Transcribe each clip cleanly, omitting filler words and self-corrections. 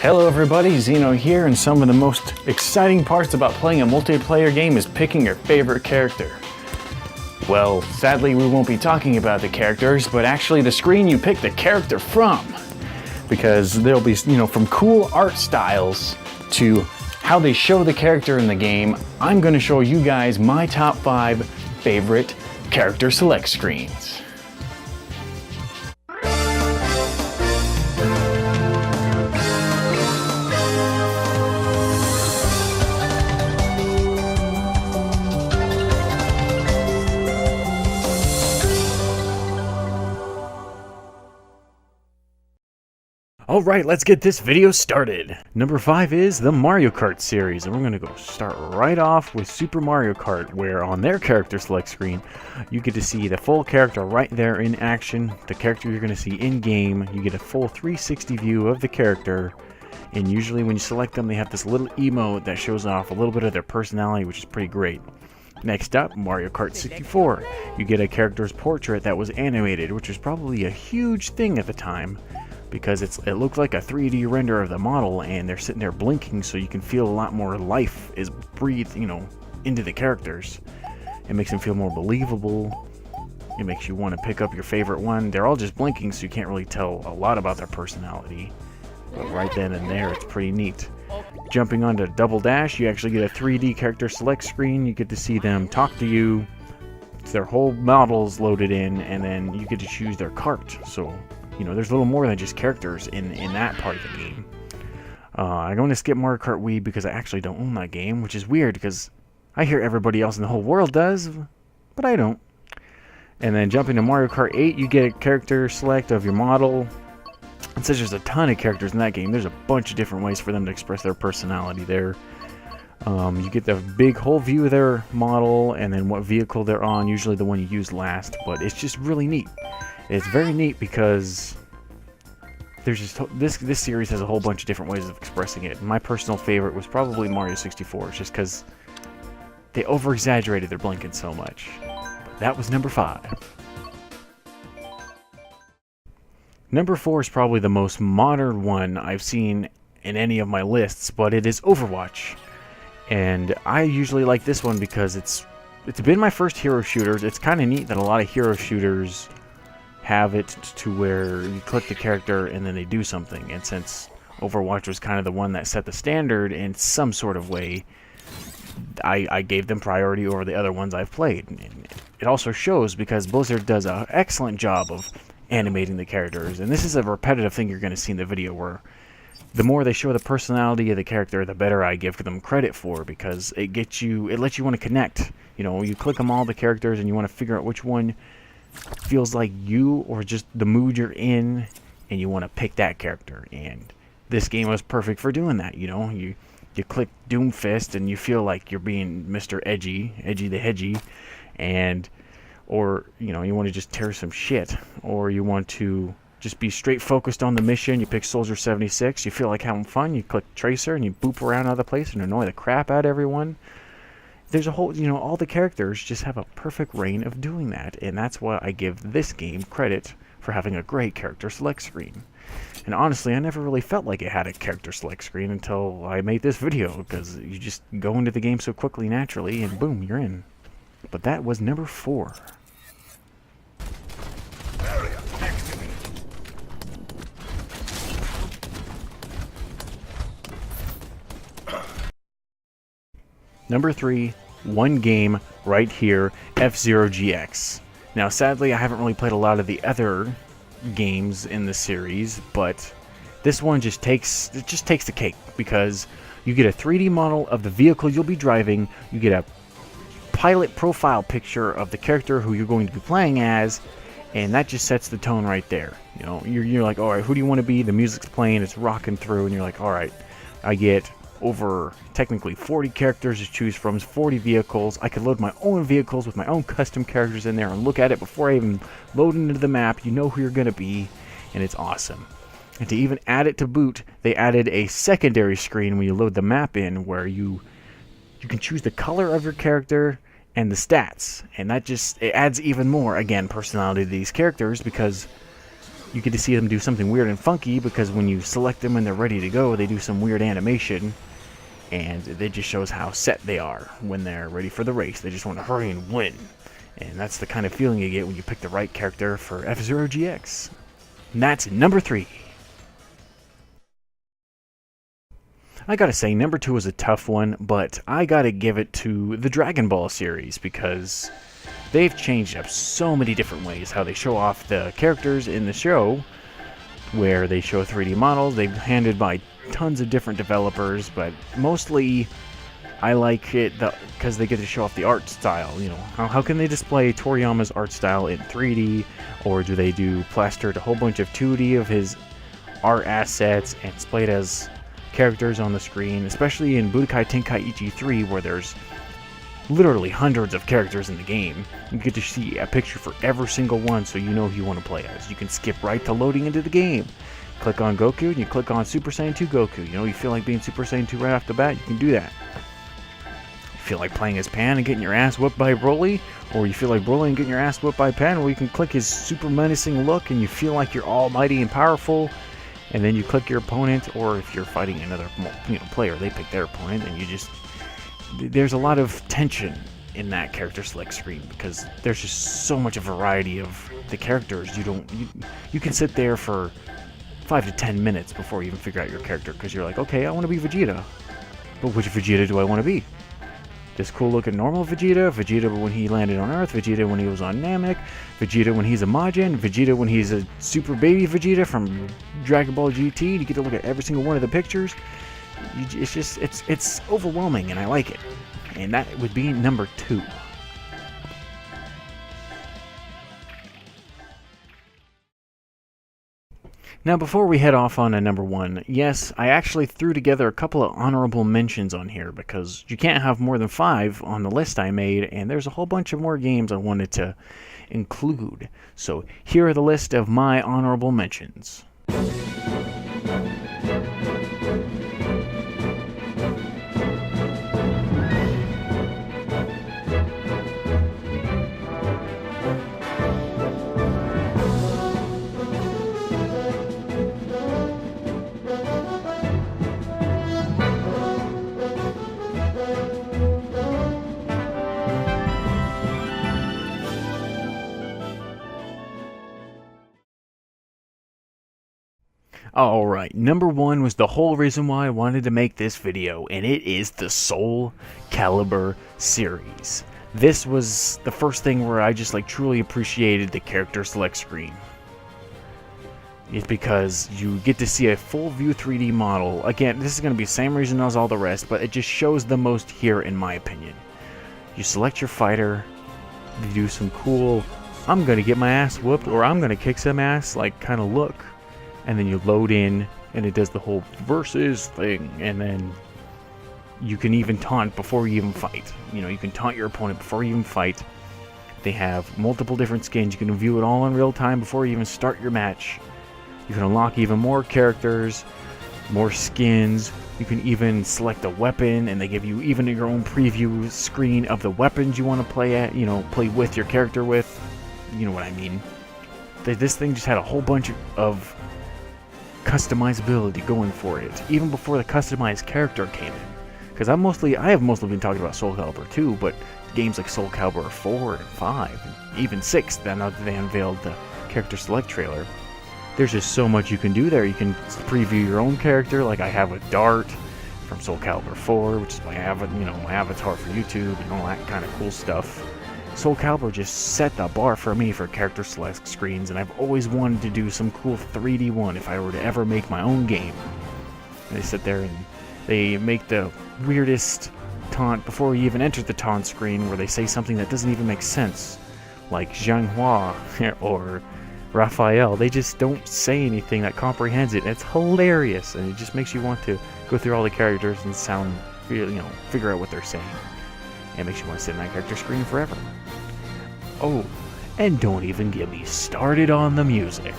Hello everybody, Xyno here, and some of the most exciting parts about playing a multiplayer game is picking your favorite character. Well, sadly we won't be talking about the characters, but actually the screen you pick the character from. Because there'll be, from cool art styles to how they show the character in the game, I'm going to show you guys my top 5 favorite character select screens. Alright, let's get this video started. Number 5 is the Mario Kart series, and we're going to go start right off with Super Mario Kart, where on their character select screen, you get to see the full character right there in action, the character you're going to see in-game. You get a full 360 view of the character, and usually when you select them, they have this little emote that shows off a little bit of their personality, which is pretty great. Next up, Mario Kart 64. You get a character's portrait that was animated, which was probably a huge thing at the time, because it looked like a 3D render of the model, and they're sitting there blinking, so you can feel a lot more life is breathed, into the characters. It makes them feel more believable. It makes you want to pick up your favorite one. They're all just blinking, so you can't really tell a lot about their personality. But right then and there, it's pretty neat. Jumping onto Double Dash, you actually get a 3D character select screen. You get to see them talk to you. It's their whole models loaded in, and then you get to choose their kart. So there's a little more than just characters in that part of the game. I'm going to skip Mario Kart Wii because I actually don't own that game, which is weird because I hear everybody else in the whole world does, but I don't. And then jumping to Mario Kart 8, you get a character select of your model. And since there's a ton of characters in that game, there's a bunch of different ways for them to express their personality there. You get the big whole view of their model and then what vehicle they're on, usually the one you use last, but it's just really neat. It's very neat because there's just this series has a whole bunch of different ways of expressing it. My personal favorite was probably Mario 64, just because they over-exaggerated their blinking so much. But that was number 5. Number 4 is probably the most modern one I've seen in any of my lists, but it is Overwatch. And I usually like this one because it's been my first hero shooters. It's kind of neat that a lot of hero shooters have it to where you click the character and then they do something. And since Overwatch was kind of the one that set the standard in some sort of way, I gave them priority over the other ones I've played. And it also shows because Blizzard does an excellent job of animating the characters. And this is a repetitive thing you're going to see in the video, where the more they show the personality of the character, the better I give them credit for, because it lets you want to connect. You click them all the characters and you want to figure out which one feels like you or just the mood you're in, and you want to pick that character. And this game was perfect for doing that. You click Doomfist and you feel like you're being Mr. Edgy the Hedgy, or you want to just tear some shit, or you want to just be straight focused on the mission. You pick Xyno76, you feel like having fun, you click Tracer and you boop around other place and annoy the crap out of everyone. There's a whole, all the characters just have a perfect reign of doing that, and that's why I give this game credit for having a great character select screen. And honestly, I never really felt like it had a character select screen until I made this video, because you just go into the game so quickly naturally, and boom, you're in. But that was number 4. Number 3, one game right here, FZero GX. Now, sadly, I haven't really played a lot of the other games in the series, but this one just takes the cake, because you get a 3D model of the vehicle you'll be driving, you get a pilot profile picture of the character who you're going to be playing as, and that just sets the tone right there. You're like, all right, who do you want to be? The music's playing, it's rocking through, and you're like, all right, I get over technically 40 characters to choose from, 40 vehicles. I could load my own vehicles with my own custom characters in there and look at it before I even load into the map. You know who you're going to be, and it's awesome. And to even add it to boot, they added a secondary screen when you load the map in, where you can choose the color of your character and the stats, and that it adds even more, again, personality to these characters, because you get to see them do something weird and funky, because when you select them and they're ready to go, they do some weird animation, and it just shows how set they are when they're ready for the race. They just want to hurry and win, and that's the kind of feeling you get when you pick the right character for FZero GX. And that's number 3. I gotta say, number 2 is a tough one, but I gotta give it to the Dragon Ball series, because they've changed up so many different ways how they show off the characters in the show, where they show 3D models. They've handed by tons of different developers, but mostly I like it because they get to show off the art style. You know, how can they display Toriyama's art style in 3D, or do they do plastered a whole bunch of 2D of his art assets and display it as characters on the screen, especially in Budokai Tenkaichi 3, where there's literally hundreds of characters in the game. You get to see a picture for every single one, so you know who you want to play as. You can skip right to loading into the game. Click on Goku, and you click on Super Saiyan 2 Goku. You know, you feel like being Super Saiyan 2 right off the bat, you can do that. You feel like playing as Pan and getting your ass whooped by Broly, or you feel like Broly and getting your ass whooped by Pan, or you can click his super menacing look and you feel like you're almighty and powerful, and then you click your opponent, or if you're fighting another player, they pick their opponent, and you just... There's a lot of tension in that character select screen, because there's just so much variety of the characters. You can sit there for 5 to 10 minutes before you even figure out your character, because you're like, okay, I want to be Vegeta, but which Vegeta do I want to be? This cool looking normal Vegeta, Vegeta when he landed on Earth, Vegeta when he was on Namek, Vegeta when he's a Majin, Vegeta when he's a super baby Vegeta from Dragon Ball GT. You get to look at every single one of the pictures. It's overwhelming, and I like it. And that would be number 2. Now, before we head off on to number 1, yes, I actually threw together a couple of honorable mentions on here, because you can't have more than 5 on the list I made, and there's a whole bunch of more games I wanted to include. So here are the list of my honorable mentions. Alright, number 1 was the whole reason why I wanted to make this video, and it is the Soul Calibur series. This was the first thing where I just truly appreciated the character select screen. It's because you get to see a full view 3D model. Again, this is going to be the same reason as all the rest, but it just shows the most here in my opinion. You select your fighter, you do some cool, I'm going to get my ass whooped, or I'm going to kick some ass, kind of look. And then you load in, and it does the whole versus thing, and then you can even taunt before you even fight. You know, you can taunt your opponent before you even fight. They have multiple different skins. You can view it all in real time before you even start your match. You can unlock even more characters, more skins. You can even select a weapon, and they give you even your own preview screen of the weapons you want to play at, play with your character with. You know what I mean. This thing just had a whole bunch of customizability going for it, even before the customized character came in. Because I have mostly been talking about Soul Calibur 2, but games like Soul Calibur 4 and 5, and even 6, then they unveiled the character select trailer. There's just so much you can do there. You can preview your own character, like I have with Dart from Soul Calibur 4, which is my avatar for YouTube and all that kind of cool stuff. Soul Calibur just set the bar for me for character select screens, and I've always wanted to do some cool 3D one if I were to ever make my own game. And they sit there and they make the weirdest taunt before you even enter the taunt screen, where they say something that doesn't even make sense, like Zhanghua or Raphael. They just don't say anything that comprehends it. It's hilarious, and it just makes you want to go through all the characters and figure out what they're saying. It makes you want to sit in that character screen forever. Oh, and don't even get me started on the music.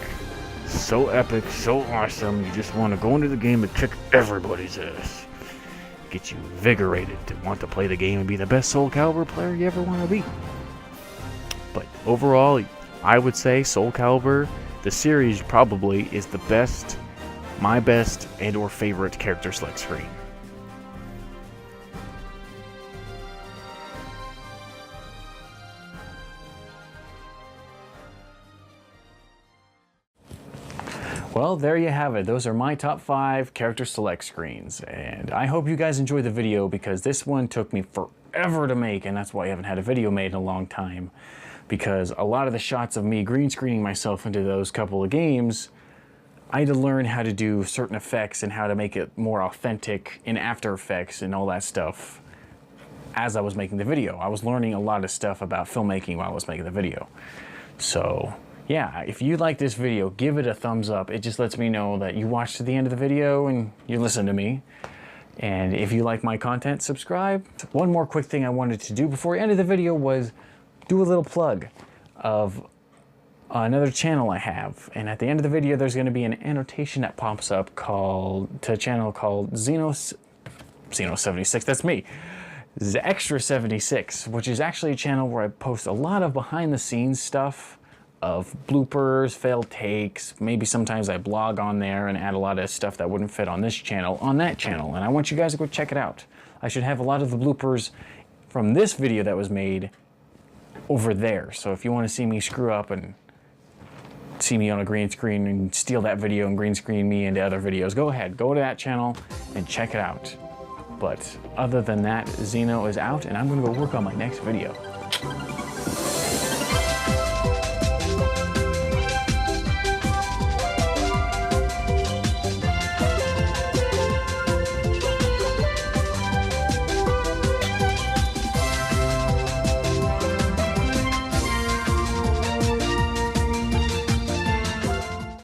So epic, so awesome, you just want to go into the game and kick everybody's ass. Get you invigorated to want to play the game and be the best Soul Calibur player you ever want to be. But overall, I would say Soul Calibur the series probably is the best, my best, and or favorite character select screen. Well, there you have it. Those are my top 5 character select screens. And I hope you guys enjoyed the video, because this one took me forever to make, and that's why I haven't had a video made in a long time. Because a lot of the shots of me green screening myself into those couple of games, I had to learn how to do certain effects and how to make it more authentic in After Effects and all that stuff as I was making the video. I was learning a lot of stuff about filmmaking while I was making the video. So yeah, if you like this video, give it a thumbs up. It just lets me know that you watched to the end of the video and you listened to me. And if you like my content, subscribe. One more quick thing I wanted to do before the end of the video was do a little plug of another channel I have. And at the end of the video, there's going to be an annotation that pops up to a channel called Xyno76, that's me. Xyno76, which is actually a channel where I post a lot of behind the scenes stuff of bloopers, failed takes, maybe sometimes I blog on there and add a lot of stuff that wouldn't fit on this channel, on that channel, and I want you guys to go check it out. I should have a lot of the bloopers from this video that was made over there, so if you want to see me screw up and see me on a green screen and steal that video and green screen me into other videos, go ahead, go to that channel and check it out. But other than that, Xyno is out, and I'm going to go work on my next video.